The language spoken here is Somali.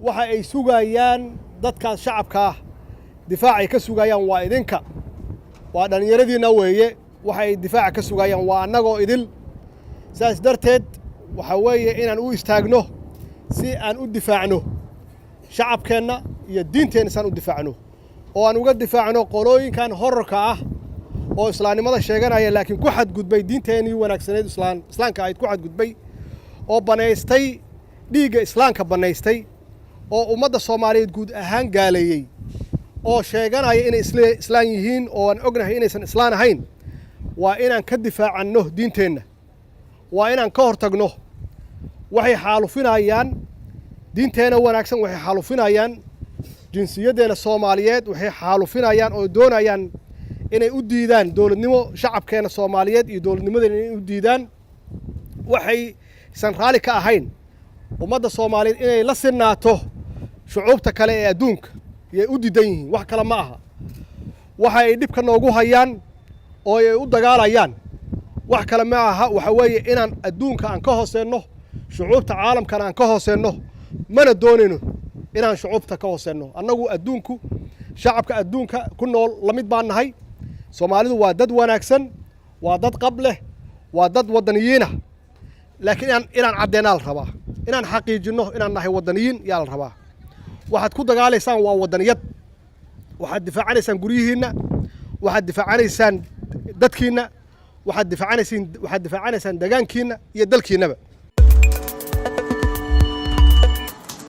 waxa ay sugayaan dadkaas shacabka ah difaac ay ka sugayaan waa idinka waa dhalinyaradiina weeye waxa ay difaac ka sugayaan waa annagoo idil saas darteed waxa weeye inaan u istaagno si aan u difaacno shacabkeenna iyo diinteenna saan u difaacno oo aan uga difaacno qolooyinkan horarka ah oo islaamnimada sheeganaya laakiin ku xadgudbay diinteenii wanaagsaneed islaamka ahayd ku xadgudbay oo banaystay dhiigga islaamka banaystay oo ummadda Soomaaliyeed guud ahaan gaaleeyay oo sheeganaya inay islaan yihiin oo aan ognahay inaysan islaan ahayn waa inaan ka difaacanno diinteenna waa inaan ka hortagno waxay xaalufinayaan diinteena wanaagsan waxay xaalufinayaan jinsiyadeena Soomaaliyeed waxay xaalufinayaan oo doonayaan inay u diidaan dawladnimo shacabkeena Soomaaliyeed iyo dawladnimadeena inay u diidaan waxay san raali ka ahayn ummadda Soomaaliyeed inay la sinaato shucuubta kale ee adduunka iyo u diidan yihiin wax kale ma aha waxa ay dhibka noogu hayaan oo ay u dagaalayaan wax kale ma aha waxa weeye inaan adduunka aan ka hooseeno shucuubta caalamkana aan ka hooseeno mana doonayno inaan shucuubta ka hooseeno annagu adduunku shacabka adduunka ku nool la mid baan nahay Soomaalidu waa dad wanaagsan waa dad qab leh waa dad wadaniyiin ah laakiin inaan caddeynaa rabaa inaan xaqiijino inaan nahay wadaniyiin yaa la rabaa waxaad ku dagaalaysaan waa wadaniyad waxaad difaacanaysaan guryihiinna waxaad difaacanaysaan dadkiinna waxaad difaacanaysaan deegaankiinna iyo dalkiinnaba